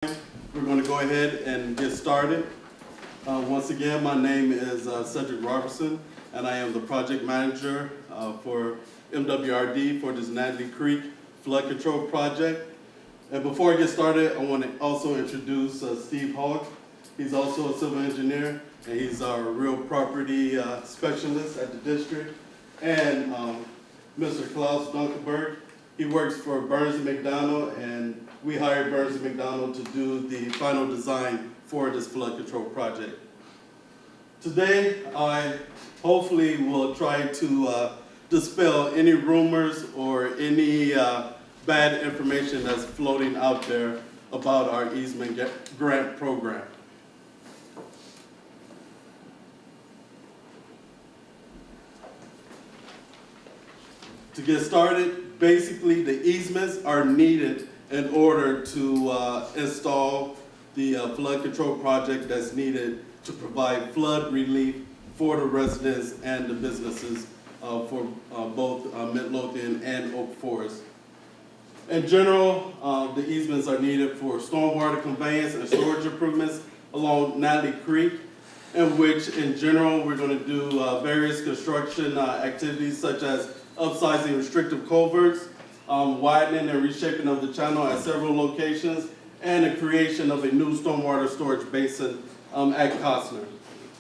We're going to go ahead and get started. Once again, my name is Cedric Robertson, and I am the project manager for MWRD for this Natalie Creek Flood Control Project. And before I get started, I want to also introduce Steve Hogg. He's also a civil engineer, and he's our real property specialist at the district. And Mr. Klaus Dunkelberg, he works for Burns & McDonnell, and we hired Burns & McDonnell to do the final design for this flood control project. Today, I hopefully will try to dispel any rumors or any bad information that's floating out there about our easement grant program. To get started, basically the easements are needed in order to install the flood control project that's needed to provide flood relief for the residents and the businesses for both Midlothian and Oak Forest. In general, the easements are needed for stormwater conveyance and storage improvements along Natalie Creek, in which in general we're going to do various construction activities such as upsizing restrictive culverts, widening and reshaping of the channel at several locations, and the creation of a new stormwater storage basin at Costner.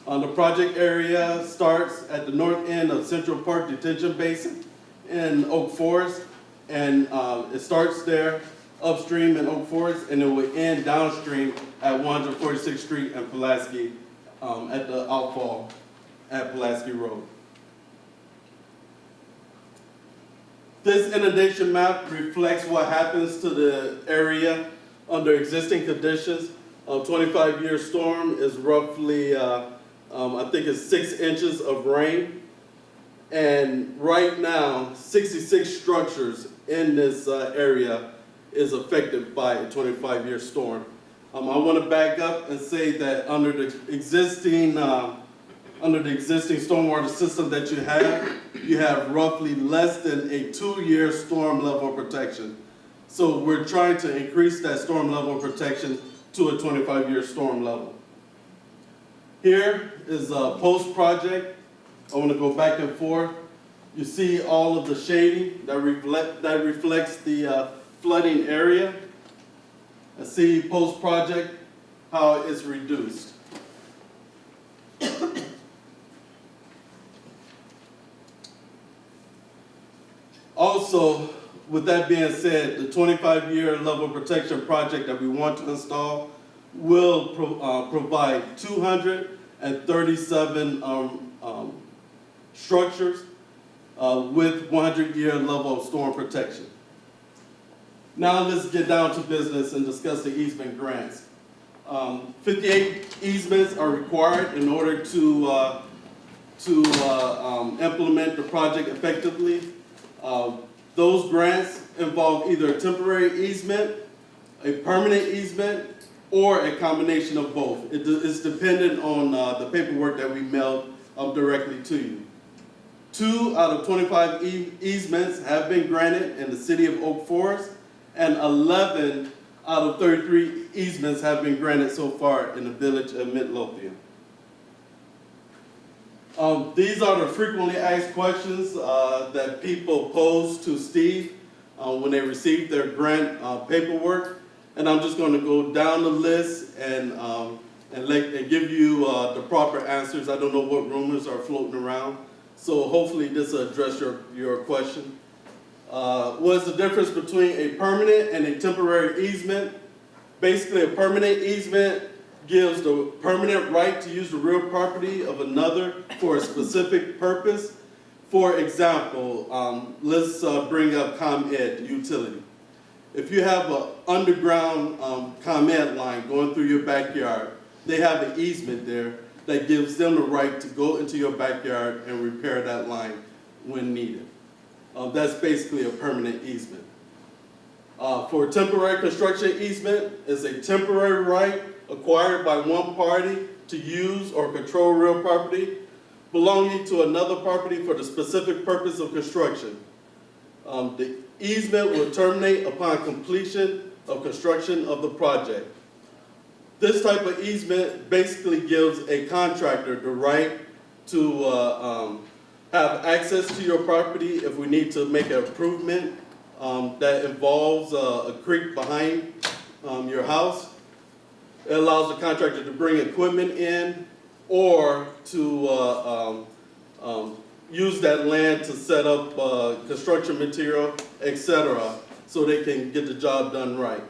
The project area starts at the north end of Central Park Detention Basin in Oak Forest, and it starts there upstream in Oak Forest, and it will end downstream at 146th Street and Pulaski at the outfall at Pulaski Road. This inundation map reflects what happens to the area under existing conditions. A 25-year storm is roughly, I think it's 6 inches of rain. And right now, 66 structures in this area is affected by a 25-year storm. I want to back up and say that under the existing stormwater system that you have roughly less than a 2-year storm level protection. So we're trying to increase that storm level protection to a 25-year storm level. Here is a post-project. I want to go back and forth. You see all of the shading that reflects the flooding area. And see post-project how it's reduced. Also, with that being said, the 25-year level protection project that we want to install will provide 237 structures with 100-year level of storm protection. Now let's get down to business and discuss the easement grants. 58 easements are required in order to implement the project effectively. Those grants involve either a temporary easement, a permanent easement, or a combination of both. It's dependent on the paperwork that we mailed directly to you. 2 out of 25 easements have been granted in the city of Oak Forest, and 11 out of 33 easements have been granted so far in the village of Midlothian. These are the frequently asked questions that people pose to Steve when they receive their grant paperwork, and I'm just going to go down the list and give you the proper answers. I don't know what rumors are floating around, so hopefully this will address your question. What's the difference between a permanent and a temporary easement? Basically, a permanent easement gives the permanent right to use the real property of another for a specific purpose. For example, let's bring up ComEd, the utility. If you have an underground ComEd line going through your backyard, they have an easement there that gives them the right to go into your backyard and repair that line when needed. That's basically a permanent easement. For a temporary construction easement, it's a temporary right acquired by one party to use or control real property belonging to another property for the specific purpose of construction. The easement will terminate upon completion of construction of the project. This type of easement basically gives a contractor the right to have access to your property if we need to make an improvement that involves a creek behind your house. It allows the contractor to bring equipment in or to use that land to set up construction material, etc., so they can get the job done right.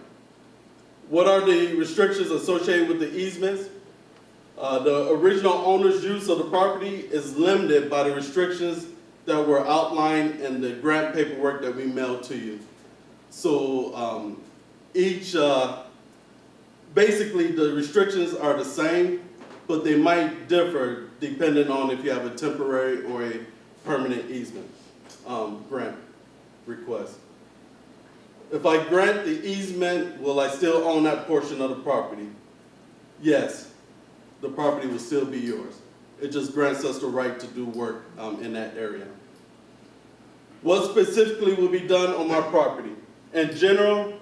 What are the restrictions associated with the easements? The original owner's use of the property is limited by the restrictions that were outlined in the grant paperwork that we mailed to you. So basically the restrictions are the same, but they might differ depending on if you have a temporary or a permanent easement grant request. If I grant the easement, will I still own that portion of the property? Yes, the property will still be yours. It just grants us the right to do work in that area. What specifically will be done on my property? In general,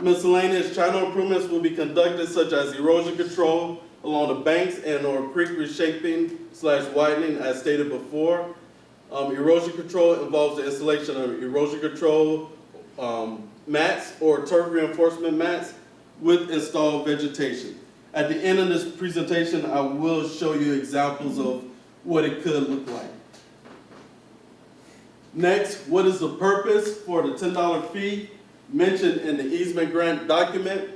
miscellaneous channel improvements will be conducted, such as erosion control along the banks and or creek reshaping/widening as stated before. Erosion control involves the installation of erosion control mats or turf reinforcement mats with installed vegetation. At the end of this presentation, I will show you examples of what it could look like. Next, what is the purpose for the $10 fee mentioned in the easement grant document?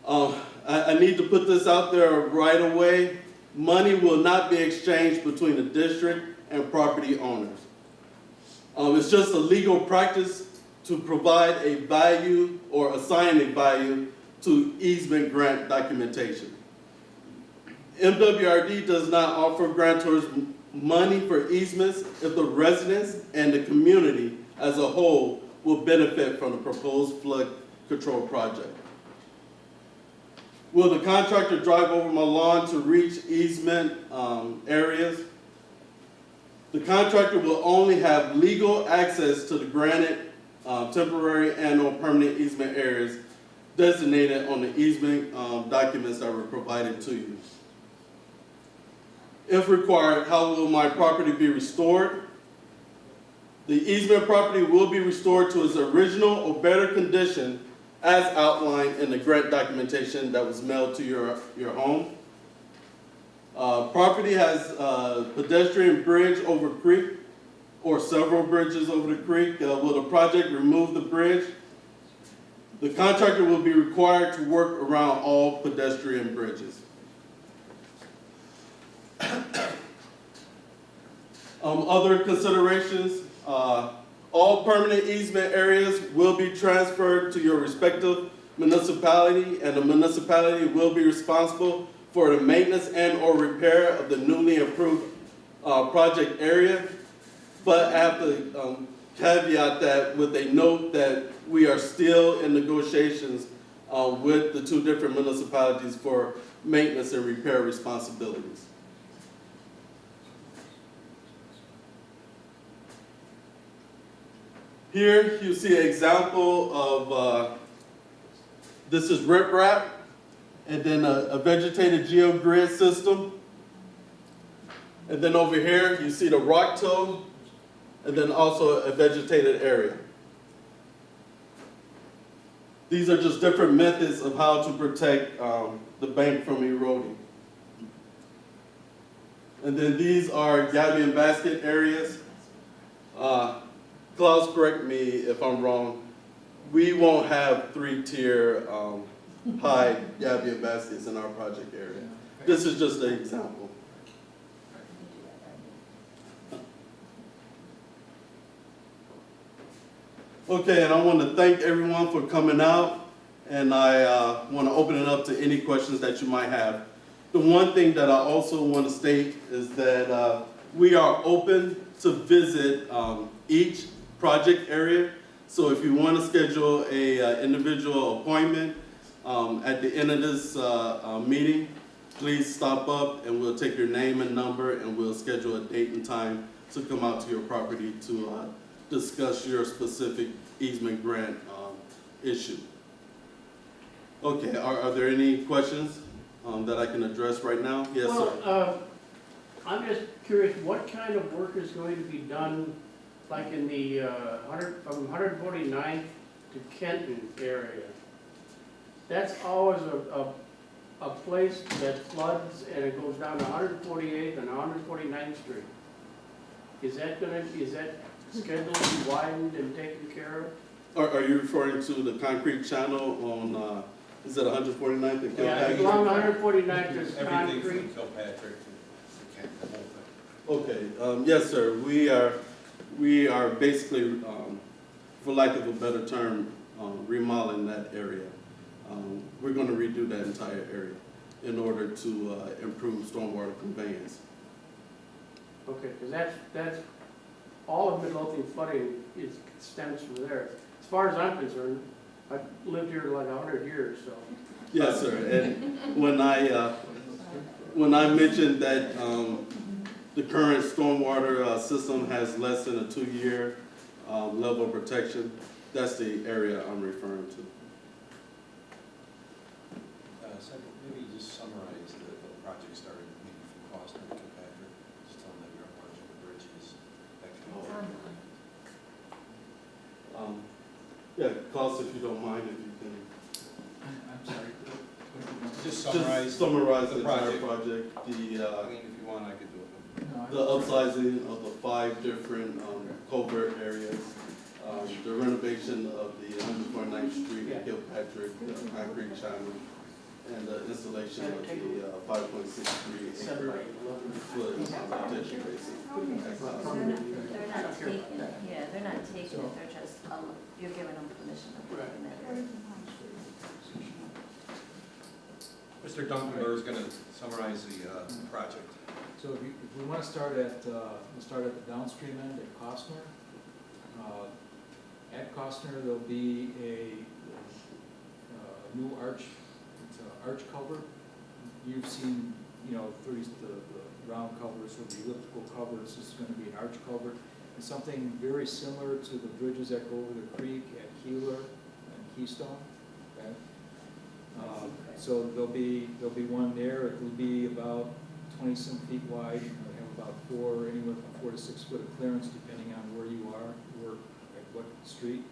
I need to put this out there right away. Money will not be exchanged between the district and property owners. It's just a legal practice to provide a value or assign a value to easement grant documentation. MWRD does not offer grantors money for easements if the residents and the community as a whole will benefit from the proposed flood control project. Will the contractor drive over my lawn to reach easement areas? The contractor will only have legal access to the granted temporary and or permanent easement areas designated on the easement documents that were provided to you. If required, how will my property be restored? The easement property will be restored to its original or better condition as outlined in the grant documentation that was mailed to your home. Property has a pedestrian bridge over creek or several bridges over the creek. Will the project remove the bridge? The contractor will be required to work around all pedestrian bridges. Other considerations, all permanent easement areas will be transferred to your respective municipality, and the municipality will be responsible for the maintenance and or repair of the newly improved project area. But I have to caveat that with a note that we are still in negotiations with the two different municipalities for maintenance and repair responsibilities. Here you see an example of, this is riprap, and then a vegetated geogrid system. And then over here you see the rock toe, and then also a vegetated area. These are just different methods of how to protect the bank from eroding. And then these are gabion basket areas. Klaus, correct me if I'm wrong. We won't have 3-tier high gabion baskets in our project area. This is just an example. Okay, and I want to thank everyone for coming out, and I want to open it up to any questions that you might have. The one thing that I also want to state is that we are open to visit each project area. So if you want to schedule a individual appointment at the end of this meeting, please stop up and we'll take your name and number and we'll schedule a date and time to come out to your property to discuss your specific easement grant issue. Okay, are there any questions that I can address right now? Yes, sir. Well, I'm just curious, what kind of work is going to be done, like in the from 149th to Kenton area? That's always a place that floods and it goes down to 148th and 149th Street. Is that scheduled to be widened and taken care of? Are you referring to the concrete channel on, is it 149th and Yeah, Kilpatrick? along 149th is Everything concrete. from Kilpatrick to Kent, the whole thing. Okay, yes, sir. We are basically, for lack of a better term, remodeling that area. We're gonna redo that entire area in order to improve stormwater conveyance. Okay, because that's, all of Midlothian flooding stems from there. As far as I'm concerned, I've lived here like 100 years, so. Yes, sir. And when I mentioned that the current stormwater system has less than a 2-year level of protection, that's the area I'm referring to. Second, maybe just summarize the project starting maybe from Boston to Kilpatrick, just tell them that you're enlarging the bridges. Yeah, Klaus, if you don't mind, if you can. I'm sorry. Just Just summarize the the entire project. project, I mean, if you want, I could do it. the upsizing of the 5 different culvert areas, the renovation of the 149th Street and Kilpatrick concrete channel, and the installation of the 5.63 7 by acre 11. foot detention basin. They're not taking it, yeah, they're not taking it, they're just, you're giving them permission to put it in that area. Mr. Duncanberg is gonna summarize the project. So if we want to start at, we'll start at the downstream end at Costner. At Costner, there'll be a new arch, it's an arch culvert. You've seen, you know, the round culverts or the elliptical culverts. This is going to be an arch culvert. It's something very similar to the bridges that go over the creek at Keeler and Keystone. Okay? So there'll be one there. It will be about 20-some feet wide. It'll have about anywhere from 4 to 6 foot of clearance, depending on where you are, or at what street.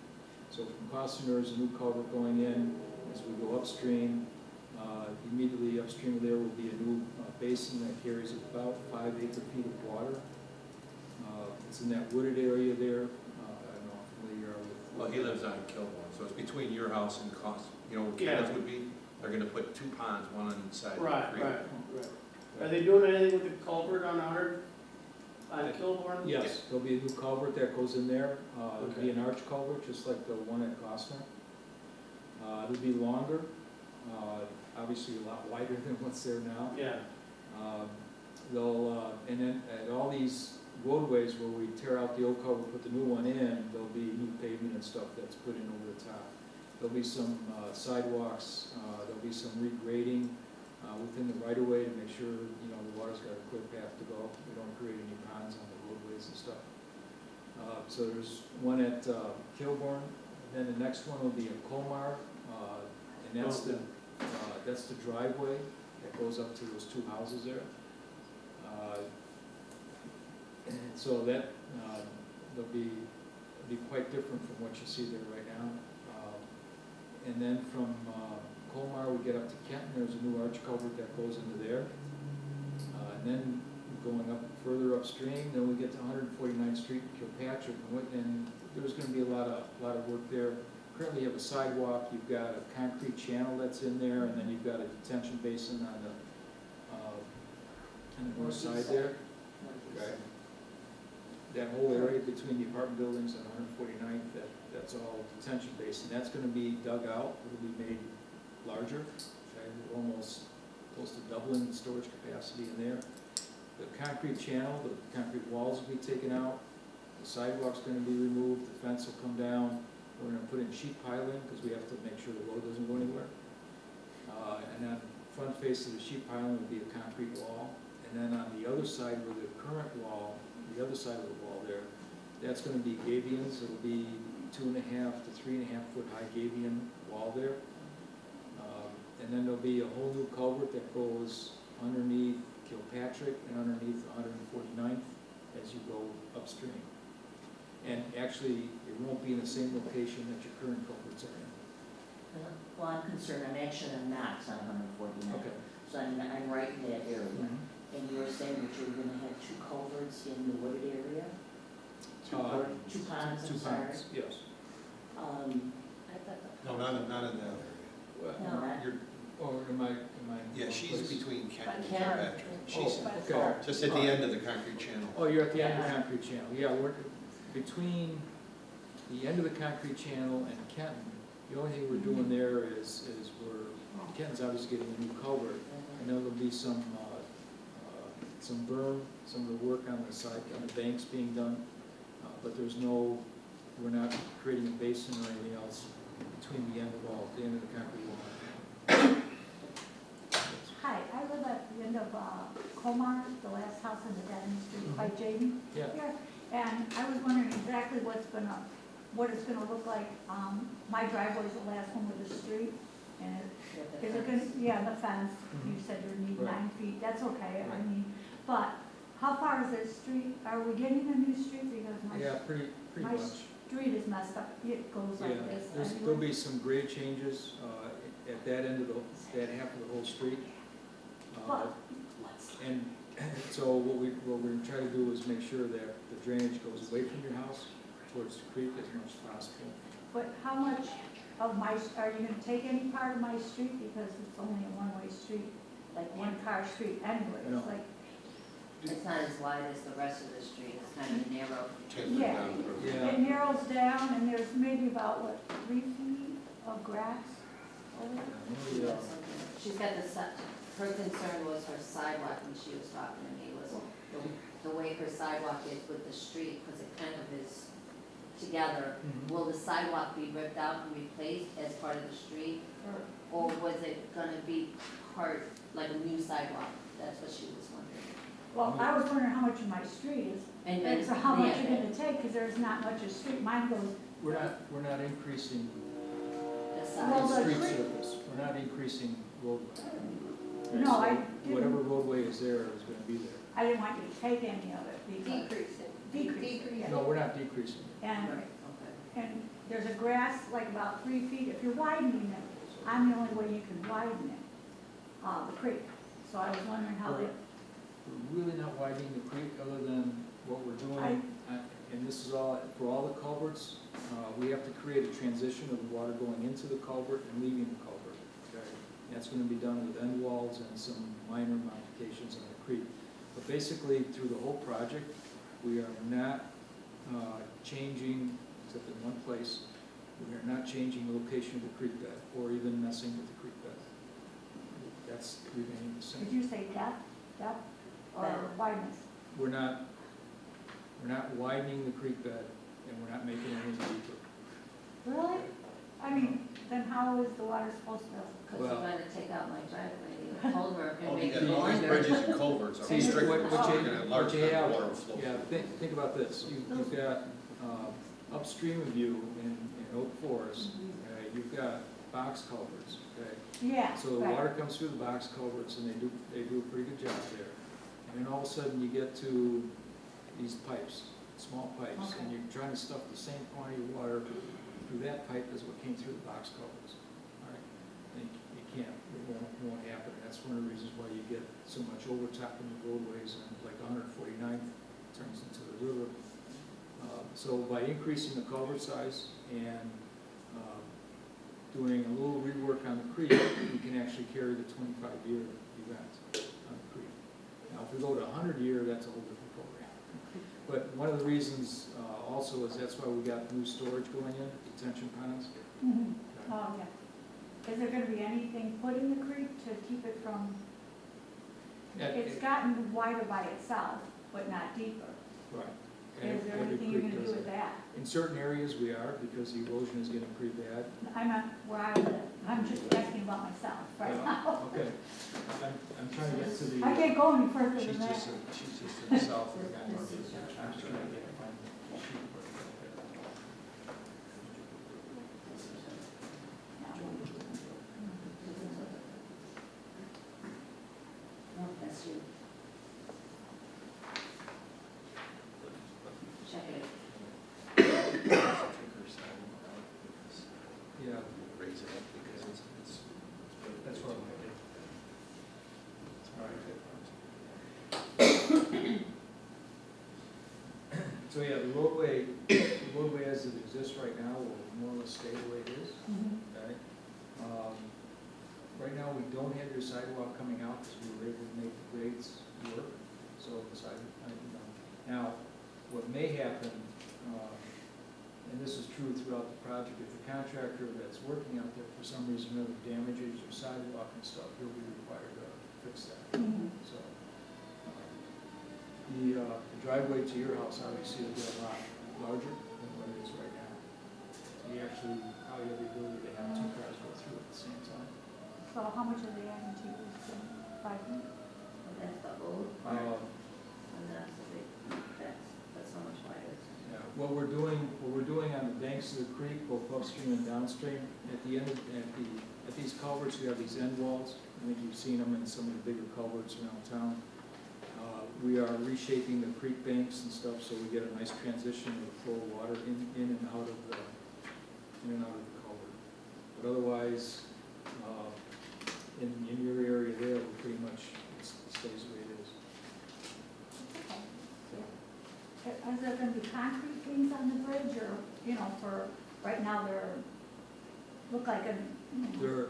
So from Costner, there's a new culvert going in. As we go upstream, immediately upstream of there will be a new basin that carries about 5 acre-feet of water. It's in that wooded area there. I don't know how familiar you are with. Well, he lives on Kilbourne, so it's between your house and you know, where Yeah. Kenneth would be. They're gonna put 2 ponds, one on each side of the Right, creek. right. Are they doing anything with the culvert on 100, on Kilbourne? Yes, there'll be a new culvert that goes in there. It'll be an arch culvert, just like the one at Costner. It'll be longer, obviously a lot wider than what's there now. Yeah, And then at all these roadways where we tear out the old culvert, put the new one in, there'll be new pavement and stuff that's put in over the top. There'll be some sidewalks, there'll be some regrading within the right-of-way to make sure, you know, the water's got a clear path to go. We don't create any ponds on the roadways and stuff. So there's one at Kilbourne, then the next one will be in Colmar, and that's the driveway that goes up to those 2 houses there. And so that, they'll be quite different from what you see there right now. And then from Colmar, we get up to Kenton, there's a new arch culvert that goes into there. And then going up further upstream, then we get to 149th Street in Kilpatrick, and there's gonna be a lot of work there. Currently you have a sidewalk, you've got a concrete channel that's in there, and then you've got a detention basin on the north side there. Okay. That whole area between the apartment buildings and 149th, that's all detention basin. That's gonna be dug out, it'll be made larger, okay, almost close to doubling the storage capacity in there. The concrete channel, the concrete walls will be taken out, the sidewalk's gonna be removed, the fence will come down. We're gonna put in sheet piling, because we have to make sure the road doesn't go anywhere. And on the front face of the sheet piling will be a concrete wall. And then on the other side where the current wall, the other side of the wall there, that's gonna be gabions. It'll be 2.5 to 3.5 foot high gabion wall there. and then there'll be a whole new culvert that goes underneath Kilpatrick and underneath 149th as you go upstream. And actually, it won't be in the same location that your current culverts are in. Well, I'm concerned, I'm actually on Knox on 149. Okay. So I'm right in that area. And you were saying that you were gonna have 2 culverts in the wooded area? Two ponds, I'm Two sorry. ponds, yes. I thought the. No, not in that area. Well, No, that- You're, or am I? yeah, she's between Kent and Kent. Patrick. She's Oh, okay. just at the end of the concrete channel. Oh, you're at the end of the Yeah. concrete channel, yeah, we're between the end of the concrete channel and Kenton. The only thing we're doing there is Kenton's obviously getting a new culvert, and then there'll be some berm, some of the work on the side, on the banks being done, but we're not creating a basin or anything else between the end of the concrete wall. Hi, I live at the end of Comar, the last house in the dead end street by Jaden Yeah, here. And I was wondering exactly what it's gonna look like. My driveway's the last one with the street. And is it gonna, yeah, the fence, you said you need Right. 9 feet, that's okay, I Right. mean, but how far is that street? Are we getting a new street? Because yeah, pretty my much. street is messed up, it goes Yeah, like this. there'll be some grade changes at that end of that half of the whole street. But- And so what we're trying to do is make sure that the drainage goes away from your house towards the creek as much as possible. But how much of are you gonna take any part of my street, because it's only a one-way street, like one-car street anyway, No. it's like, It's not as wide as the rest of the street, it's kind of narrow. Tapered Yeah. down the road. Yeah. it narrows down, and there's maybe about, 3 feet of grass over there? Yeah. She's got her concern was her sidewalk when she was talking to me, was the way her sidewalk is with the street, because it kind of is together. Mhm. Will the sidewalk be ripped out and replaced as part of the street? Or- Or was it gonna be part, like a new sidewalk? That's what she was wondering. Well, I was wondering how much of my street is, And and so how much yeah, you're gonna take, because there's not much of street, mine goes, We're not increasing the Well, size. the street creek- surface, we're not increasing roadway. No, So I didn't- whatever roadway is there is gonna be there. I didn't want you to take any of it, because. Decrease it. Decrease it, yeah. No, we're not decreasing. And, Right, okay. and there's a grass like about 3 feet, if you're widening it, I'm the only way you can widen it, the creek. So I was wondering how they, We're really not widening the creek other than what we're doing, and this is all, for all the culverts, we have to create a transition of the water going into the culvert and leaving the culvert. Okay? That's gonna be done with end walls and some minor modifications on the creek. But basically, through the whole project, we are not changing, except in one place, we are not changing the location of the creek bed or even messing with the creek bed. That's remaining the same. did you say depth or Depth. wideness? We're not widening the creek bed, and we're not making it any deeper. Really? I mean, then how is the water supposed to? Because you're Well- gonna take out my driveway, the culvert, and All make the it all these longer. bridges and culverts are See, restricted, what so you- you're gonna have large what you have- water flow. Yeah, think about this, you've got upstream of you in Oak Forest, okay, you've got box culverts, okay? Yeah, So the right. water comes through the box culverts, and they do a pretty good job there. And then all of a sudden, you get to these pipes, small pipes, and Okay. you're trying to stuff the same quantity of water through that pipe as what came through the box culverts. All right, and you can't, it won't happen. That's one of the reasons why you get so much overtopping of roadways, and like 149th turns into the river. So by increasing the culvert size and doing a little rework on the creek, we can actually carry the 25-year event on the creek. Now, if we go to 100-year, that's a whole different program. But one of the reasons also is that's why we got new storage going in, detention ponds. Mhm. Oh, yeah. Is there gonna be anything put in the creek to keep it from, Yeah, it's gotten wider by itself, but not deeper. Right. Is there Every anything you're creek gonna do does with that? In certain areas, we are, because the erosion is getting pretty bad. I'm not where I live, I'm just asking about myself right now. Okay. I'm trying to get to the. I can't go any further She's than that. just to the south of that. This is your I'm just trying to get my sheet. So yeah, the roadway as it exists right now will more or less stay the way it is, okay? Right now, we don't have your sidewalk coming out because we were able to make the grades work, so the now, what may happen, and this is true throughout the project, if the contractor that's working out there for some reason or other damages your sidewalk and stuff, he'll be required to fix that. So, the driveway to your house obviously will be a lot larger than what it is right now. You actually probably have the ability to have two cars go through at the same time. So how much are they adding to this, 5 feet? That's the old part, and that's the big, that's how much wider. Yeah, what we're doing on the banks of the creek, both upstream and downstream, at the end, at these culverts, we have these end walls. I think you've seen them in some of the bigger culverts around town. We are reshaping the creek banks and stuff, so we get a nice transition of the flow of water in and out of the culvert. But otherwise, in your area there, we're pretty much, it stays the way it is. Okay. Is there gonna be concrete things on the bridge, or, for, right now, they're, look like There,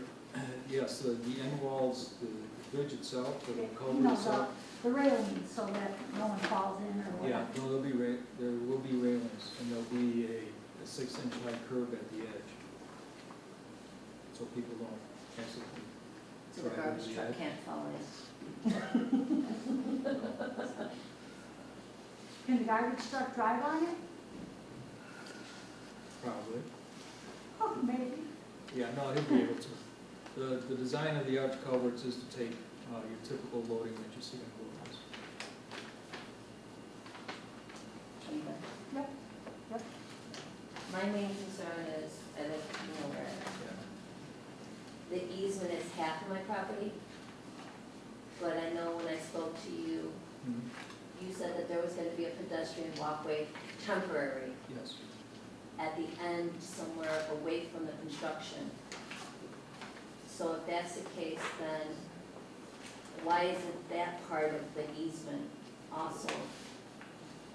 yes, the end walls, the bridge itself, the you culvert know, itself. the railings, so that no one falls in or Yeah, whatever. no, there will be railings, and there'll be a 6-inch high curb at the edge. So people don't accidentally. So the drive garbage over the truck edge. can't fall in. Can the garbage truck drive on it? Probably. Oh, maybe. Yeah, no, he'll be able to. The design of the arch culverts is to take your typical loading that you see on roadways. Yep, yep. My main concern is, and if you know where, Yeah. the easement is half of my property, but I know when I spoke to you, Mhm. you said that there was gonna be a pedestrian walkway, temporary, Yes. at the end somewhere away from the construction. So if that's the case, then why isn't that part of the easement also?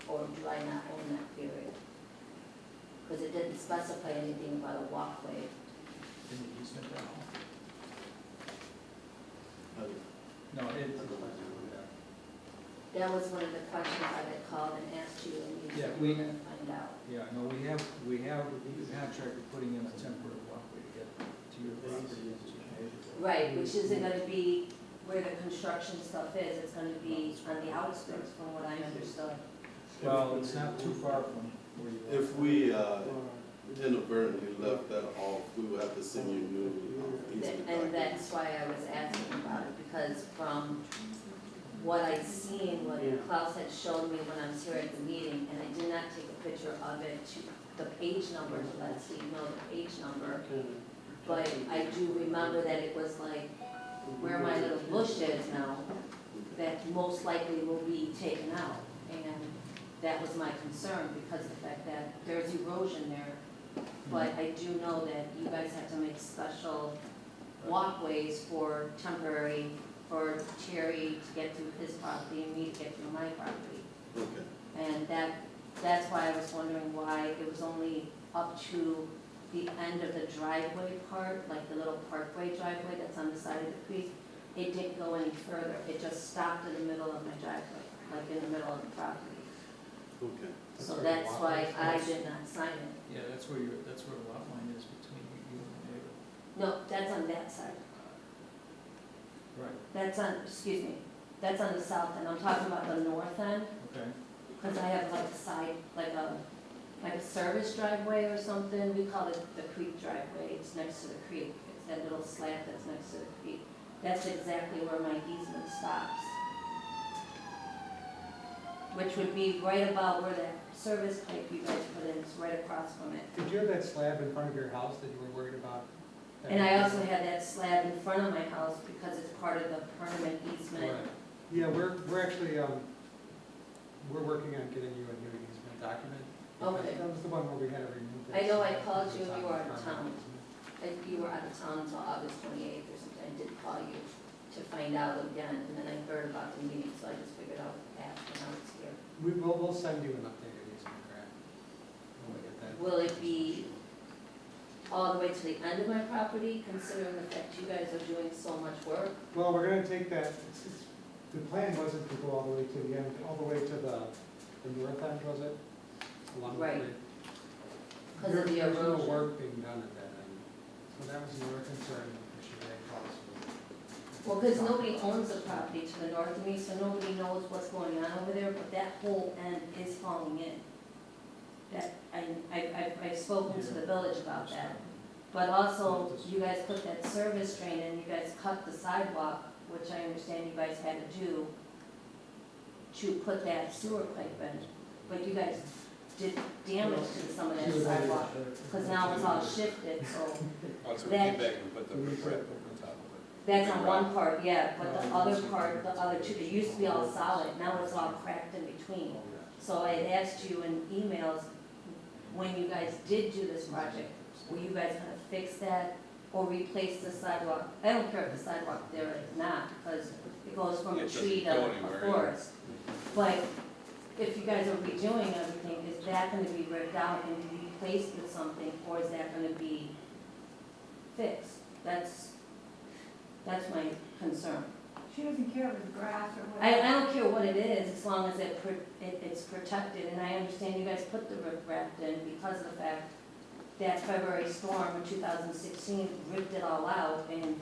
Or do I not own that period? Because it didn't specify anything about a walkway. In the easement at all? I No, it, That was one of the questions I had called and asked you, and you Yeah, said you were gonna find out. yeah, no, we have the contractor putting in a temporary walkway to get to your property. Right, which isn't gonna be where the construction stuff is, it's gonna be on the outskirts, from what I understood. Well, it's not too far from where you are. If we inadvertently left that off, we would have to send you new easement And documents. that's why I was asking about it, because from what I'd seen, what Klaus had showed me when I was here at the meeting, and I did not take a picture of it to the page number to let Steve know the page number, but I do remember that it was like where my little bush is now, that most likely will be taken out. And that was my concern, because the fact that there's erosion there. But I do know that you guys have to make special walkways for temporary, for Terry to get to his property and me to get to my property. Okay. And that's why I was wondering why it was only up to the end of the driveway part, like the little parkway driveway that's on the side of the creek. It didn't go any further, it just stopped in the middle of my driveway, like in the middle of the property. Okay. So that's why I did not sign it. Yeah, that's where the lot line is between you and the neighbor. No, that's on that side. Right. That's on, excuse me, that's on the south end. I'm talking about the north end, Okay. because I have like a side, like a service driveway or something. We call it the creek driveway. It's next to the creek. It's that little slat that's next to the creek. That's exactly where my easement stops. Which would be right about where that service pipe you guys put in, it's right across from it. Did you have that slab in front of your house that you were worried about? And I also had that slab in front of my house because it's part of the permanent easement. Right. Yeah, we're actually, we're working on getting you a new easement document. Okay. That was the one where we had to remove that. I know I slab called because you, it's you on were the out of town. permanent easement. If you were out of town until August 28th or something, I did call you to find out again, and then I heard about the meeting, so I just figured I'll ask when I was here. We'll send you an updated easement will it be all the way to the end of my property, considering the fact you guys are doing so much work? Well, we're gonna take that, the plan wasn't to go all the way to the end, all the way to the north end, was it? Along the Right. way. 'Cause of the There's no erosion. work being done at that end, so that was another concern, that should have cost. Well, because nobody owns the property to the north of me, so nobody knows what's going on over there, but that whole end is falling in. That, I've spoken to the village about that. But also, you guys put that service drain in, you guys cut the sidewalk, which I understand you guys had to do, to put that sewer pipe in. But you guys did damage to some of that sidewalk, because now it's all shifted, so Also, we that- came back and put the rip on top of it. that's on one part, yeah, but the other part, the other two, they used to be all solid, now it's all cracked in between. So I had asked you in emails, when you guys did do this project, were you guys gonna fix that or replace the sidewalk? I don't care if the sidewalk there is not, because it goes from a It doesn't tree to go a anywhere, yeah. forest. But if you guys are redoing everything, is that gonna be ripped out and replaced with something, or is that gonna be fixed? That's my concern. She doesn't care if it's grass or I whatever. don't care what it is, as long as it's protected, and I understand you guys put the riprap in because of the fact that February storm in 2016 ripped it all out, and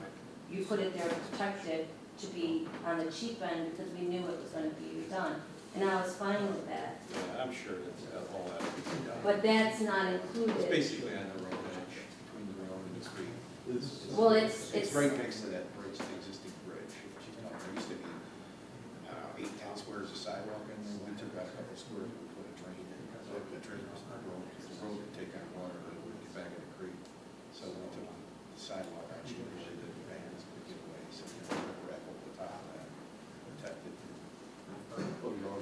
you put it there protected to be on the cheap end because we knew it was gonna be redone, and I was fine with that. Yeah, I'm sure that's all that would be done. But that's not It's included. basically on the road edge, between the road and the street. Well, it's, It's right next to that bridge, the existing bridge. There used to be, 8 squares of sidewalk in there, we took out a couple squares and put a drain in. So the drain was the road would take on water, but it wouldn't get back in the creek. So we took the sidewalk out, she really did the vans to get away, so we put a wrap over the top of that, protected.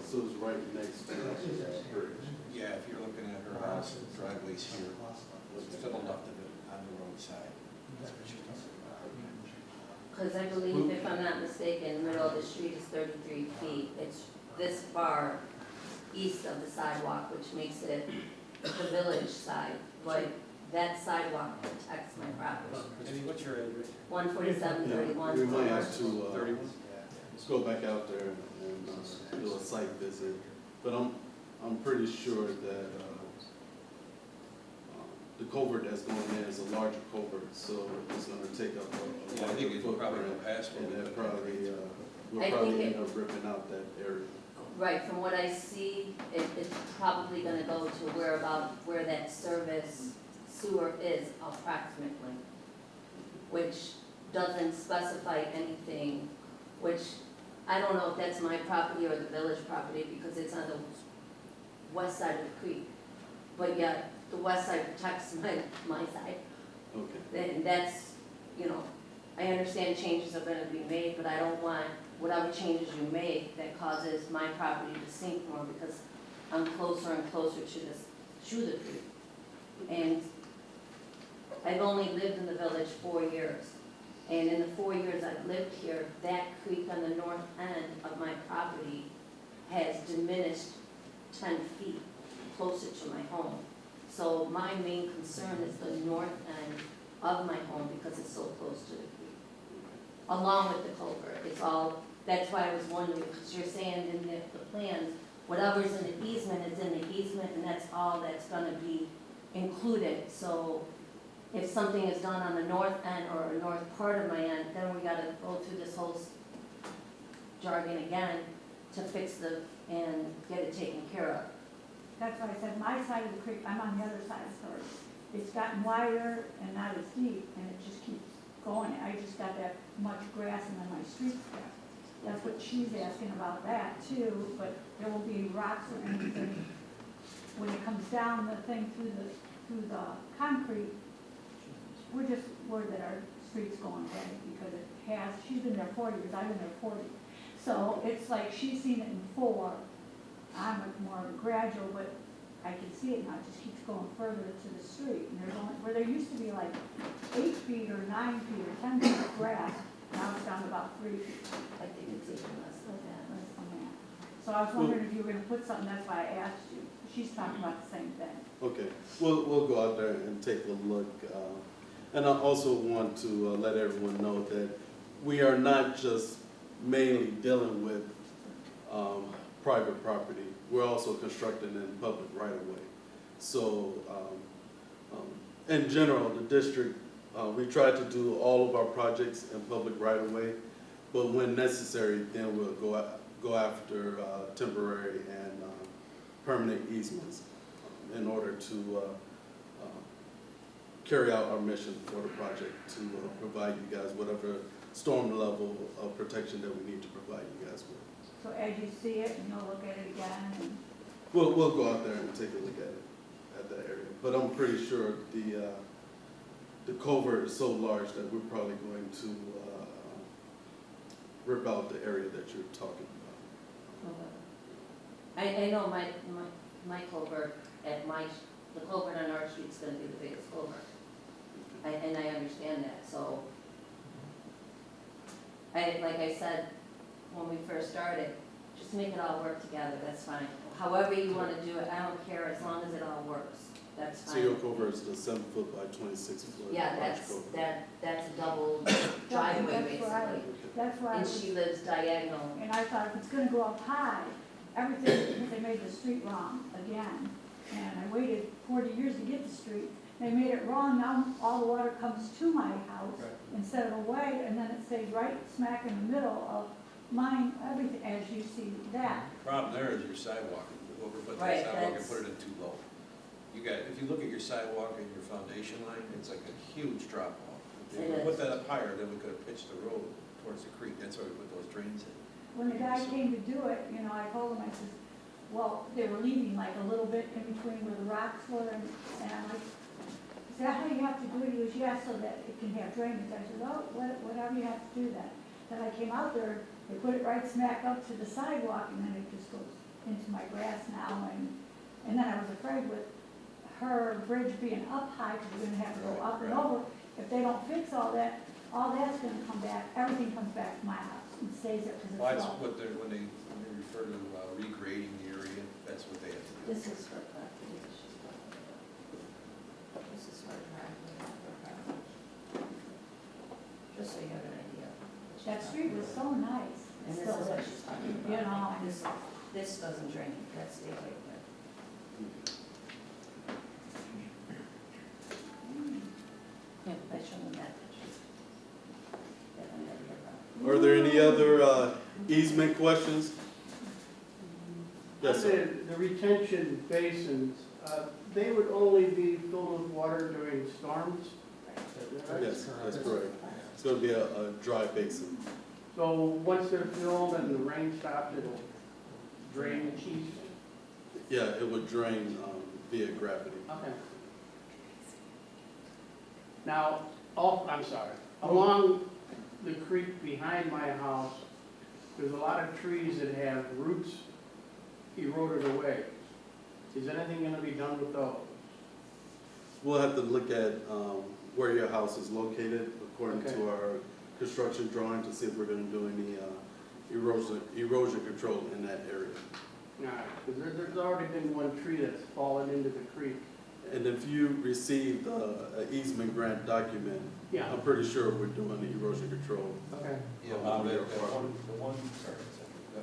So it's right next to that bridge. Yeah, if you're looking at her house, the driveway's here, to the left of it, on the roadside. That's what she's talking about. Because I believe, if I'm not mistaken, the middle of the street is 33 feet. It's this far east of the sidewalk, which makes it the village side. But that sidewalk protects my property. Eddie, what's your address? 14731. We might have to, 31? let's go back out there and do a site visit. But I'm pretty sure that the culvert that's going in is a larger culvert, so it's gonna take up a Yeah, I think larger it will probably footprint. go past And one. that probably, we'll I probably think end up ripping out that area. Right, from what I see, it's probably gonna go to where that service sewer is approximately, which doesn't specify anything, which I don't know if that's my property or the village property, because it's on the west side of the creek. But yet, the west side protects my side. Okay. And that's, I understand changes are gonna be made, but I don't want whatever changes you make that causes my property to sink more, because I'm closer and closer to the creek. And I've only lived in the village 4 years. And in the 4 years I've lived here, that creek on the north end of my property has diminished 10 feet closer to my home. So my main concern is the north end of my home, because it's so close to the creek, along with the culvert. It's all, that's why I was wondering, because you're saying in the plans, whatever's in the easement is in the easement, and that's all that's gonna be included. So if something is done on the north end or a north part of my end, then we gotta go through this whole jargon again to fix and get it taken care of. That's why I said my side of the creek, I'm on the other side, so it's gotten wider and not as deep, and it just keeps going. I just got that much grass and then my street's there. That's what she's asking about that too, but there will be rocks or anything. When it comes down the thing through the concrete, we're just worried that our street's going away, because it has, she's been there 40 years, I've been there 40. So it's like she's seen it in 4. I'm more gradual, but I can see it now, it just keeps going further to the street. And there's only, where there used to be like 8 feet or 9 feet or 10 feet of grass, now it's down to about 3 feet. I think it's even less than that. Less than that. So So I was wondering if you were gonna put something, that's why I asked you. She's talking about the same thing. Okay, we'll go out there and take a look. And I also want to let everyone know that we are not just mainly dealing with private property. We're also constructing in public right of way. So in general, the district, we try to do all of our projects in public right of way, but when necessary, then we'll go after temporary and permanent easements in order to carry out our mission for the project, to provide you guys whatever storm level of protection that we need to provide you guys with. So as you see it, and you'll look at it again, and We'll go out there and take a look at it, at that area. But I'm pretty sure the culvert is so large that we're probably going to rip out the area that you're talking about. I know my culvert at the culvert on our street's gonna be the biggest culvert. And I understand that, so. Like I said, when we first started, just make it all work together, that's fine. However you wanna do it, I don't care, as long as it all works, that's So your fine. culvert is the 7-foot by 26-foot. Yeah, large culvert. that's a double driveway That's why- basically. that's why, I And was- she lives diagonal. and I thought if it's gonna go up high, everything, they made the street wrong again. And I waited 40 years to get the street. They made it wrong, now all the water comes to my house instead of away, and then it stays right smack in the middle of mine, everything, as you see that. Problem there is your sidewalk, overput Right, that sidewalk and that's- put it in too low. You got, if you look at your sidewalk and your foundation line, it's like a huge drop off. If It we is. put that up higher, then we could have pitched the road towards the creek, that's why we put those drains in. When the guy came to do it, you know, I told him, I says, well, they were leaving like a little bit in between where the rocks were, and I'm like, is that how you have to do it? He goes, yeah, so that it can have drainage. I said, oh, whatever you have to do that. Then I came out there, they put it right smack up to the sidewalk, and then it just goes into my grass now, and then I was afraid with her bridge being up high, because we're gonna have to go up and over. If they don't fix all that's gonna come back, everything comes back to my house and stays there because Well, it's that's low. what they're, when they refer to regrading the area, that's what they have to do. This is her property that she's talking about. This is her driveway, her property. Just so you have an idea. That street was so nice. And this Still is what is. she's talking about. You know, This doesn't drain, that stays right there. Yeah, I showed them that picture. That I never heard about. Are there any other easement questions? Yes, sir. The retention basins, they would only be filled with water during storms? Yes, that's correct. It's gonna be a dry basin. So once they're filled and the rain stops, it'll drain the east? Yeah, it would drain via gravity. Okay. Now, I'm sorry, along the creek behind my house, there's a lot of trees that have roots eroded away. Is anything gonna be done with those? We'll have to look at where your house is located according Okay. to our construction drawing to see if we're gonna do any erosion control in that area. All right, because there's already been one tree that's fallen into the creek. And if you received an easement grant document, Yeah, I'm pretty sure we're doing the erosion control. okay, Yeah, Bob, that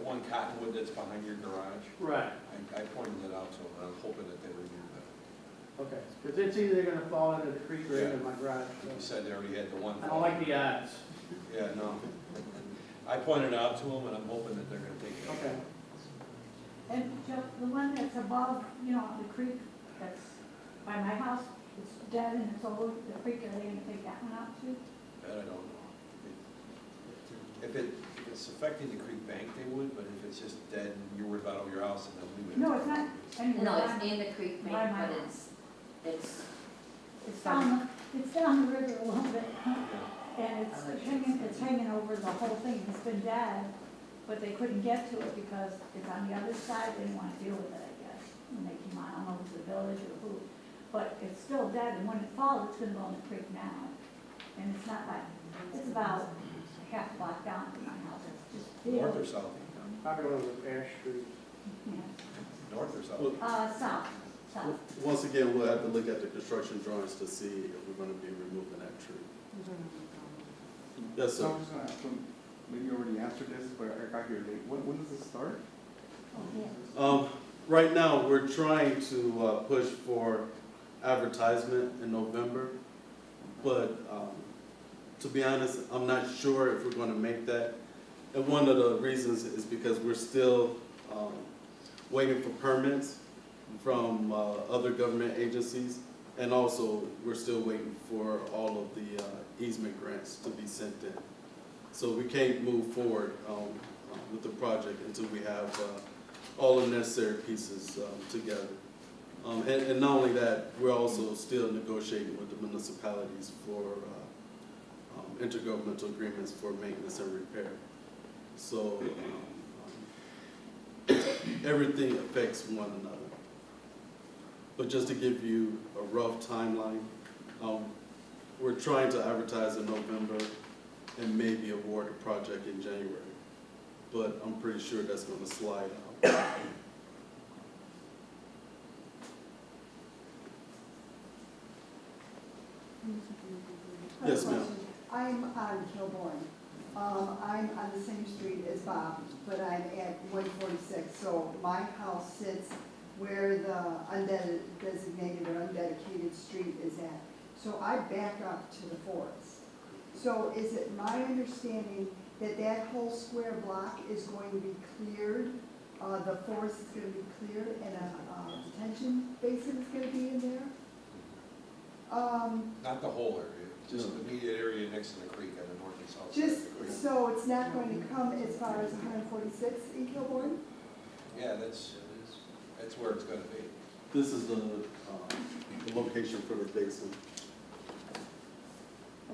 one cottonwood that's behind your garage, right, I pointed it out to them, and I'm hoping that they renew that. okay. Because it's either gonna fall into the creek or into my garage. You so said they already had the one. I don't like the odds. Yeah, no. I pointed it out to them, and I'm hoping that they're gonna take it. Okay. And Jeff, the one that's above, you know, the creek that's by my house, it's dead and it's over the creek, are they gonna take that one out too? That I don't know. If it's affecting the creek bank, they would, but if it's just dead and you're worried about over your house, then they'll leave it. No, it's not anywhere. No, by- it's in the creek by bank, my but house. it's, It's down the river a little bit, and it's hanging over the whole thing, it's been dead, but they couldn't get to it because it's on the other side, they didn't wanna deal with it, I guess, when they came on, I don't know if it's the village or who, but it's still dead, and when it falls, it's gonna go in the creek now, and it's not like, it's about half a block down from my house, it's just North or barely, south? Popular with Ash Street. North or south? Well, South, south. once again, we'll have to look at the construction drawings to see if we're gonna be removing that tree. Yes, So sir. I'm just gonna ask them, maybe you already answered this, but I got here late. When does this start? Right now, we're trying to push for advertisement in November, but to be honest, I'm not sure if we're gonna make that. And one of the reasons is because we're still waiting for permits from other government agencies. And also, we're still waiting for all of the easement grants to be sent in. So we can't move forward with the project until we have all the necessary pieces together. And not only that, we're also still negotiating with the municipalities for intergovernmental agreements for maintenance and repair. So everything affects one another. But just to give you a rough timeline, we're trying to advertise in November and maybe award a project in January. But I'm pretty sure that's gonna slide out. Yes, ma'am. I'm on Kilbourne. I'm on the same street as Bob, but I'm at 146. So my house sits where the undesignated or undedicated street is at. So I back up to the forest. So is it my understanding that that whole square block is going to be cleared? The forest is going to be cleared and a detention basin is going to be in there? Not the whole area, just the immediate area next to the creek on the north and south side of Just, the creek. so it's not going to come as far as 146 in Kilbourne? Yeah, that's where it's gonna be. This is the location for the basin.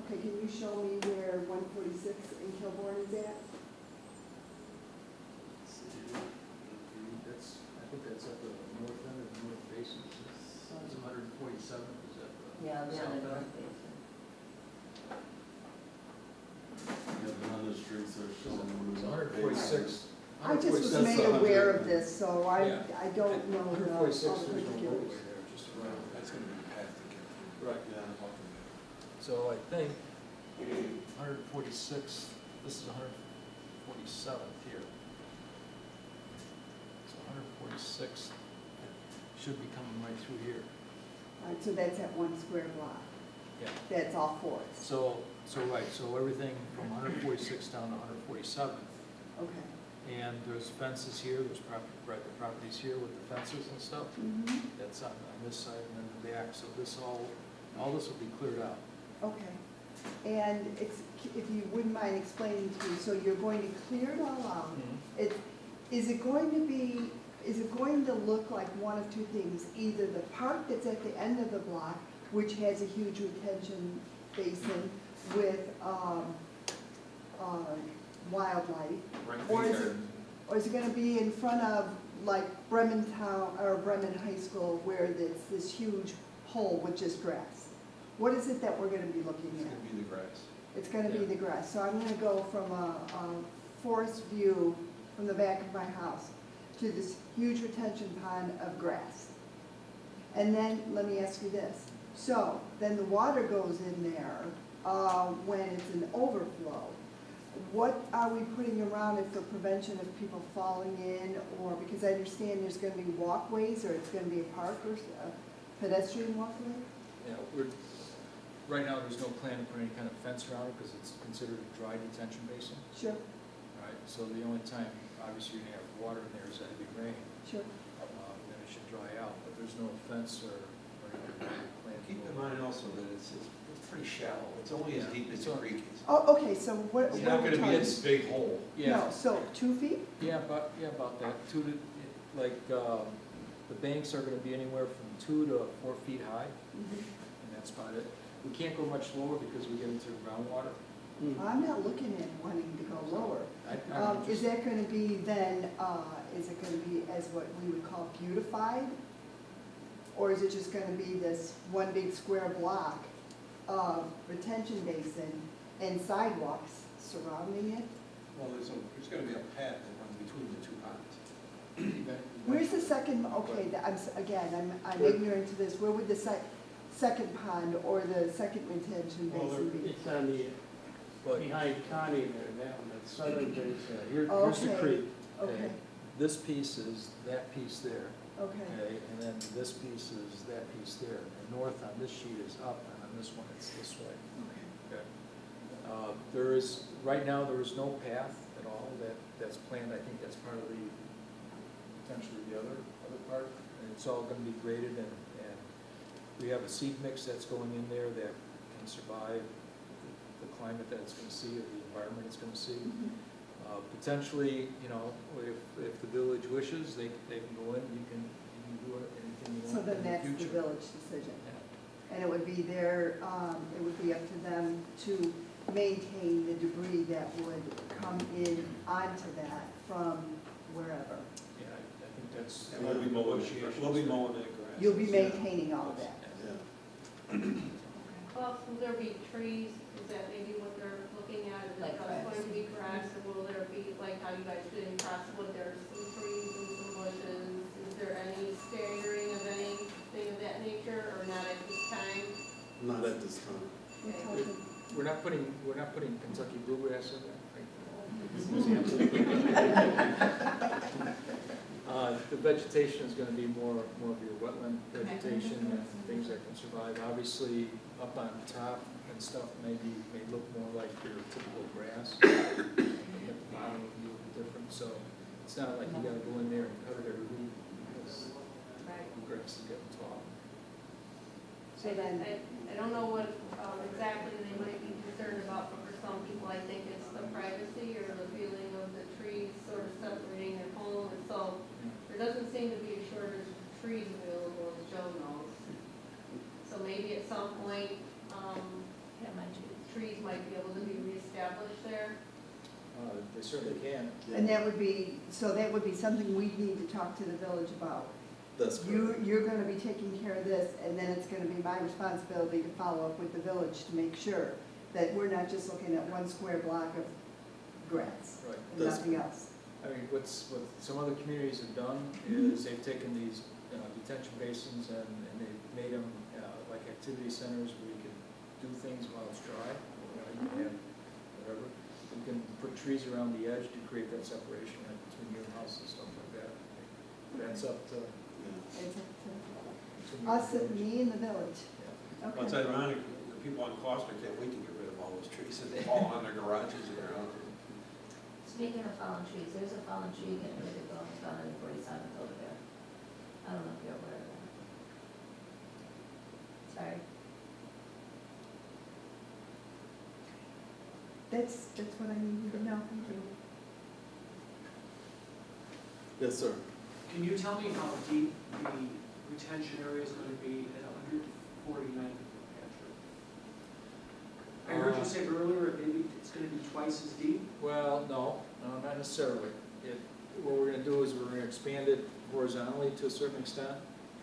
Okay, can you show me where 146 in Kilbourne is at? That's, I think that's at the north end of the north basin. It's 147, is that the? Yeah, we south have a end? north basin. Yeah, none of the streets are shown. It's 146. I just was That's made 100. aware of this, so Yeah. I don't know the all 146, the there's no roadway particulars. there, just around. That's gonna be path to get. Right. Yeah. So I think 146, this is 147th here. So 146 should be coming right through here. All right, so that's at one square block. Yeah. That's all forest. So right, so everything from 146 down to 147th. Okay. And there's fences here, there's the properties here with the fences and stuff. Mhm. That's on this side and then the back. So this all this will be cleared out. Okay. And if you wouldn't mind explaining to me, so you're going to clear it all out. Is it going to look like one of two things? Either the park that's at the end of the block, which has a huge retention basin with wildlife, or is it gonna be in front of like Bremen Town or Bremen High School where it's this huge hole with just grass? What is it that we're gonna be looking It's at? gonna be the grass. It's gonna be the grass, so I'm gonna go from a forest view from the back of my house to this huge retention pond of grass. And then, let me ask you this, so then the water goes in there when it's an overflow. What are we putting around it for prevention of people falling in, or, because I understand there's gonna be walkways, or it's gonna be a park or a pedestrian walkway? Yeah, right now, there's no plan to put any kind of fence around it because it's considered a dry detention basin. Sure, Right, so the only time, obviously, you're gonna have water in there is that heavy rain, sure. then it should dry out, but there's no fence or any plan. Keep in mind also that it's pretty shallow. It's only as deep as the creek is. Oh, okay, so what It's are not we gonna be talking? this big hole. Yeah, No, so 2 feet? yeah, about that, the banks are gonna be anywhere from 2 to 4 feet high, and that's about it. We can't go much lower because we get into groundwater. I'm not looking at wanting to go lower. Is that gonna be then, is it gonna be as what we would call beautified? Or is it just gonna be this one big square block of retention basin and sidewalks surrounding it? Well, there's gonna be a path that runs between the two ponds. Where's the second, okay, I'm ignorant to this, where would the second pond or the second retention basin be? It's on the, But behind Connie there, that one, that southern base. here's the Okay. creek. Okay, This piece is that piece there, okay, okay, and then this piece is that piece there. The north on this sheet is up, and on this one it's this way. okay. Okay. There is, right now, there is no path at all that's planned. I think that's part of the, potentially the other part. And it's all gonna be graded, and we have a seed mix that's going in there that can survive the climate that it's gonna see, or the environment it's gonna see. Potentially, you know, if the village wishes, they can go in, you can do anything you So want then in the that's the future. village decision. Yeah. And it would be it would be up to them to maintain the debris that would come in onto that from wherever. Yeah, I think that's. And we'll be mowing that grass. You'll be maintaining all of that. Yeah. Well, will there be trees, is that maybe what they're looking at, is Like it grass. going to be grass, or will there be, like how you guys did in Crosswood, there's some trees and some bushes? Is there any staggering of anything of that nature, or not at this time? Not at this time. We're Okay. talking- We're not putting Kentucky bluegrass in there, right? The vegetation is gonna be more of your wetland vegetation, and things that can survive. Obviously, up on top and stuff may look more like your typical grass. At the bottom will be a little different, so it's not like you gotta go in there and cut it every week, because the grass is getting tall. So then, I don't know what exactly they might be concerned about, but for some people, I think it's the privacy or the feeling of the trees sort of separating their home, and so there doesn't seem to be a shortage of trees available, as Joe knows. So maybe at some point, trees might be able to be reestablished there. They certainly can. and that would be something we need to talk to the village about. That's correct. You're gonna be taking care of this, and then it's gonna be my responsibility to follow up with the village to make sure that we're not just looking at one square block of grass Right. and That's nothing else. I mean, what some other communities have done is they've taken these detention basins and they've made them like activity centers where you can do things while it's dry. You know, you can have whatever. You can put trees around the edge to create that separation, like between your house and stuff like that. That's up to. Yeah. It's up to to us, the village. me and the village. Yeah. Well, it's Okay. ironic, the people on Gloucester can't wait to get rid of all those trees that they fall on their garages and their houses. Speaking of fallen trees, there's a fallen tree getting ready to go, it's found on 47th over there. I don't know if you're aware of that. Sorry. That's what I need to know, thank you. Yes, sir. Can you tell me how deep the retention area is going to be at 149th Patrick? I heard you say earlier, maybe it's going to be twice as deep. Well, no, not necessarily. What we're gonna do is we're gonna expand it horizontally to a certain extent,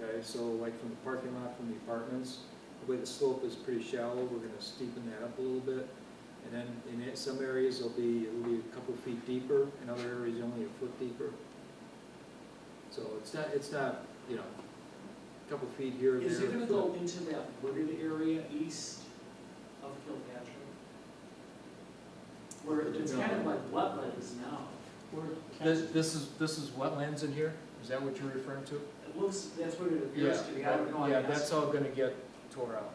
okay? So like from the parking lot, from the apartments, the way the slope is pretty shallow, we're gonna steepen that up a little bit. And then in some areas, it'll be a couple feet deeper, in other areas, only a foot deeper. So it's not, you know, a couple feet here or there. Is it going to go into that wooded area east of Kilpatrick? Where it's kind of like wetlands now. This is wetlands in here? Is that what you're referring to? It looks, that's what it appears to be. I don't know. Yeah, that's all gonna get tore out.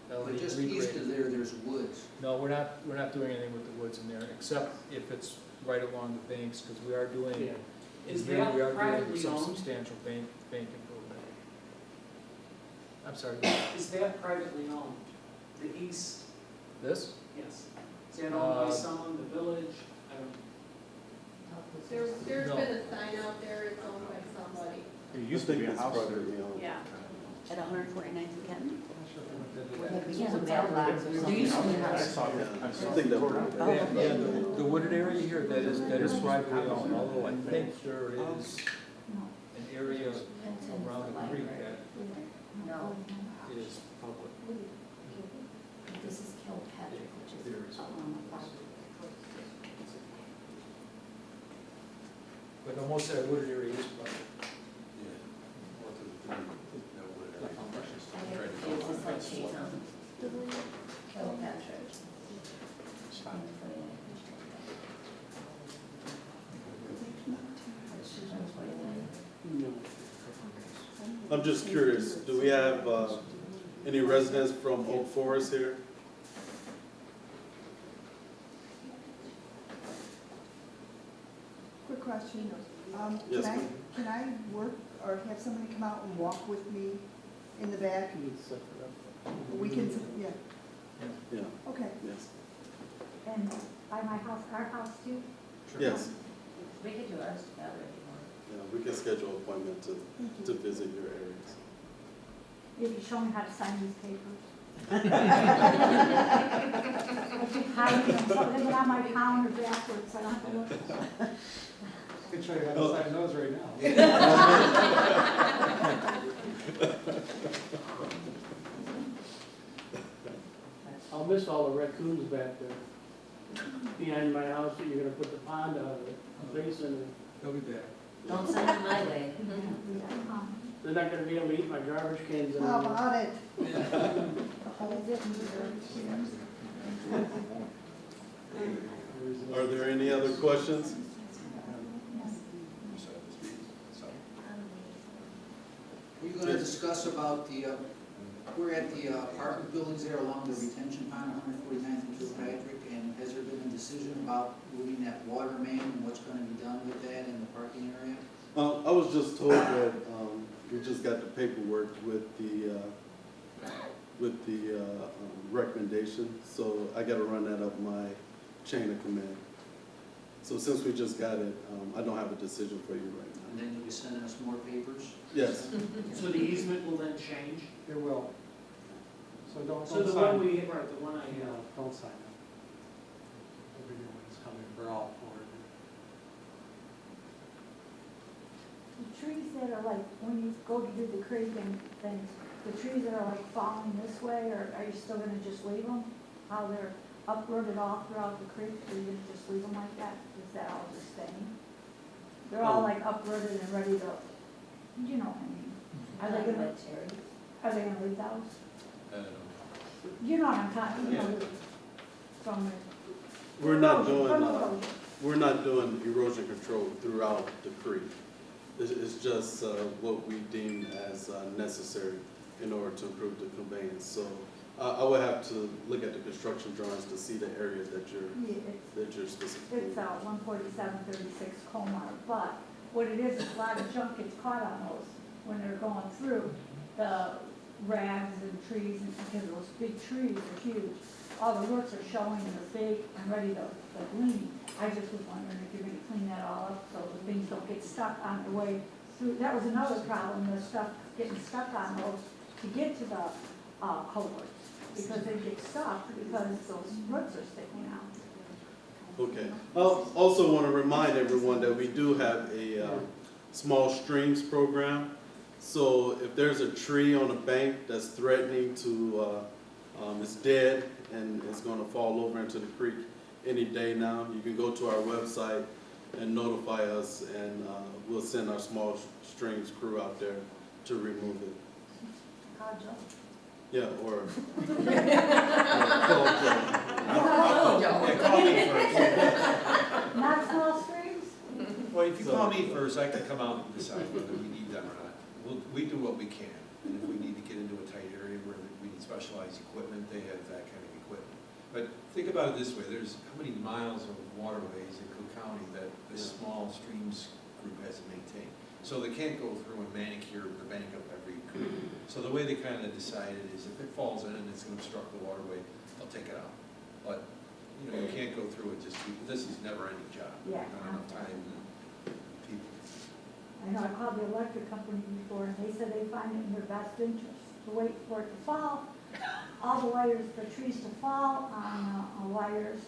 That'll But be just east regraded. of there, there's woods. No, we're not doing anything with the woods in there, except if it's right along the banks, because we are doing, Yeah. Is we are that doing privately some owned? substantial bank improvement. I'm sorry, Is that privately owned? The east, this? yes. Is that owned by someone, the village? I don't. There's No. been a sign out there, it's owned by somebody. It used to be a it's house. privately owned. Yeah. At 149th and Kenton? Yeah, the mailbox or something. There used to be a I house. saw it. I think that would be better. Yeah, the wooded area here, that is privately owned, although I think there is an area around the creek that No, is public. this is Kilpatrick, which is There is. up on the farm. But no, most of that wooded area is private. Yeah. North of the three, no, whatever. It's just like Chaytown. Kilpatrick. No. I'm just curious, do we have any residents from Oak Forest here? Quick question. Yes, Can I, ma'am. can I work or have somebody come out and walk with me in the back? Can you set it up? We can, yeah, Yeah, okay. yes, And by my house, our house too? yes. We could do ours together if you want. Yeah, we can schedule an appointment to Thank to you. visit your areas. If you show me how to sign these papers. I keep hiding them, putting them on my counter backwards, I don't have to look. I can show you how to sign those right now. I'll miss all the raccoons back there. Behind my house, that you're gonna put the pond out of it, basin, They'll be back. Don't send them my way. they're not gonna be able to eat my garbage cans How anymore. about it? Are there any other questions? Were you gonna discuss about the, we're at the apartment buildings there along the retention pond, 149th and Kilpatrick, and has there been a decision about moving that water main and what's gonna be done with that in the parking area? I was just told that we just got the paperwork with the recommendation, so I gotta run that up my chain of command. So since we just got it, I don't have a decision for you right And now. then you'll be sending us more papers? Yes, So the easement will then change? It will. So don't So the sign. one we, right, the one I, Yeah, don't sign it. The new one's coming, we're all for it. The trees that are like, when you go to do the creek and things, the trees that are like falling this way, or are you still gonna just leave them? How they're uprooted all throughout the creek, are you gonna just leave them like that? Is that all just staying? They're all like uprooted and ready to, you know what I mean? Are they gonna, are they gonna leave those? You know what I'm talking, you know, from the. we're not erosion, doing, from erosion. we're not doing erosion control throughout the creek. It's just what we deem as necessary in order to improve the conveyance. So I would have to look at the construction drawings to see the area that Yeah, you're specifically. it's 14736 Colmar, but what it is a lot of junk gets caught on those when they're going through. The rags and trees, and because those big trees are huge. All the roots are showing and they're big and ready to glean. I just was wondering if you're gonna clean that all up so the things don't get stuck on the way through. That was another problem, the stuff getting stuck on those to get to the culverts. Because they get stuck because those roots are sticking out. Okay. I also want to remind everyone that we do have a small streams program. So if there's a tree on a bank that's threatening to, it's dead and it's going to fall over into the creek any day now, you can go to our website and notify us, and we'll send our small streams crew out there to remove it. Gotcha. Yeah, or. Call me first. Not small streams? Well, if you call me first, I can come out and decide whether we need them or not. We do what we can, and if we need to get into a tight area where we need specialized equipment, they have that kind of equipment. But think about it this way, there's how many miles of waterways in Cook County that this small streams group has to maintain? So they can't go through and manicure the bank of every creek. So the way they kind of decided is if it falls in and it's going to obstruct the waterway, they'll take it out. But, you know, you can't go through and just keep, this is never ending job. Yeah. Not enough time and people. I know, I called the electric company before, and they said they find it in their best interest to wait for it to fall. All the wires, the trees to fall on wires,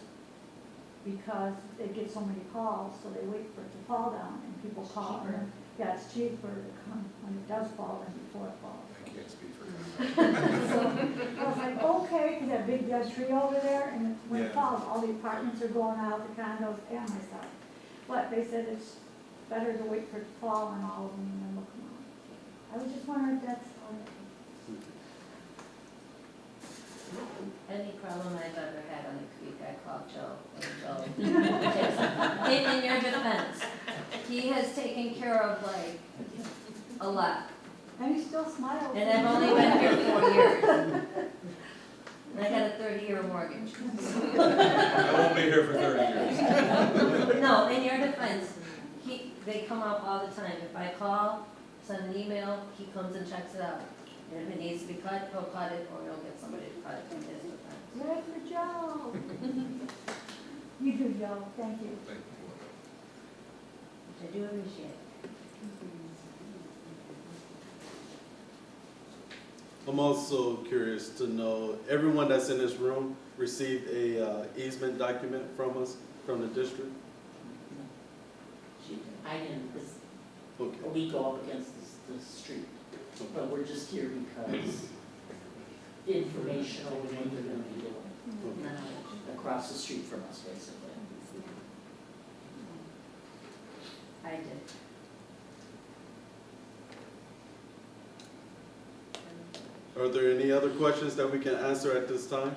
because they get so many calls, so they wait for it to fall down, and people call, and then, yeah, it's cheaper to come when it does fall than before it falls. I can't speak for them. So I was like, okay, because that big dead tree over there, and when Yeah. it falls, all the apartments are going out, the condos, and myself. But they said it's better to wait for fall on all of them and then look them out. I was just wondering if that's, Any problem I've ever had on the creek, I called Joe, and Joe, in your defense, he has taken care of like a lot. and he still smiles. And I've only been here 4 years. And I got a 30-year mortgage. I won't be here for 30 years. No, in your defense, they come out all the time. If I call, send an email, he comes and checks it out. And if it needs to be cut, he'll cut it, or he'll get somebody to cut it from his defense. Good for Joe. You do, Joe, thank you. Which I do appreciate. I'm also curious to know, everyone that's in this room received a easement document from us, from the district? I didn't, this, Okay. we go up against the street, but we're just here because informational, we know they're gonna be doing across the street from us, basically. I did. Are there any other questions that we can answer at this time?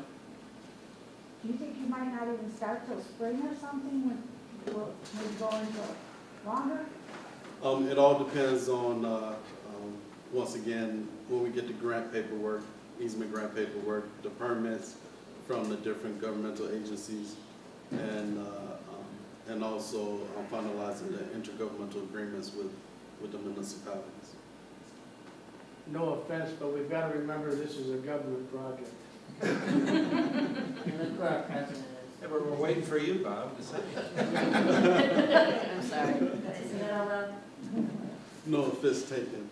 Do you think you might not even start till spring or something when we go into longer? It all depends on, once again, when we get the grant paperwork, easement grant paperwork, the permits from the different governmental agencies, and also finalizing the intergovernmental agreements with the municipalities. No offense, but we've got to remember this is a government project. And look where our president is. Yeah, but we're waiting for you, Bob, to say. I'm sorry. Did I say that out loud? No offense taken.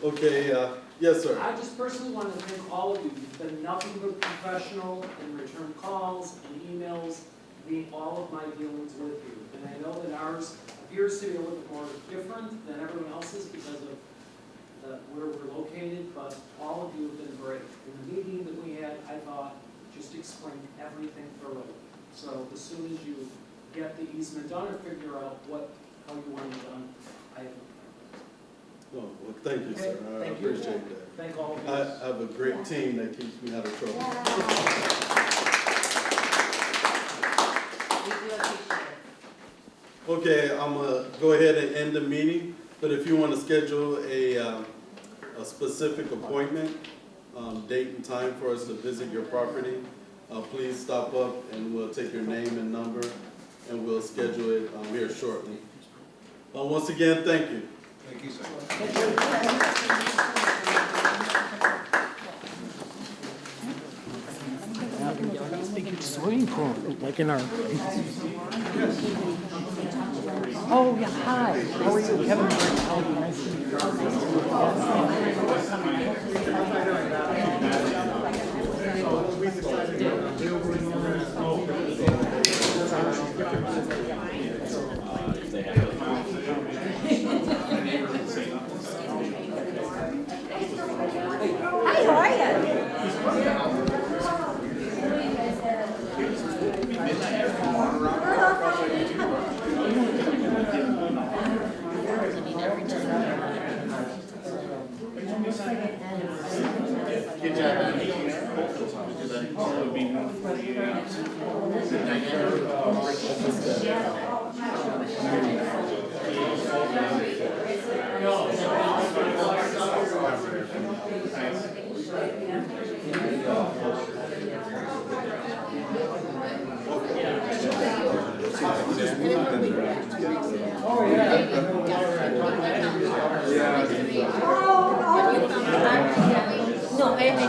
Okay, yes, sir. I just personally want to thank all of you. You've been nothing but professional in return calls and emails, being all of my dealings with you. And I know that ours appears to be a little bit more different than everyone else's because of where we're located, but all of you have been great. In the meeting that we had, I thought, just explained everything thoroughly. So as soon as you get the easement done or figure out how you want it done, I have Oh, well, thank you, sir. I Thank you. appreciate that. thank all of you. I have a great team that keeps me out of trouble. We do appreciate it. Okay, I'm gonna go ahead and end the meeting, but if you want to schedule a specific appointment, date and time for us to visit your property, please stop up and we'll take your name and number and we'll schedule it here shortly. Once again, thank you. Thank you, sir. Swimming pool, like in our. Oh, yeah, hi, how are you, Kevin? How are you? Nice to meet Hi, how are you? No, I mean,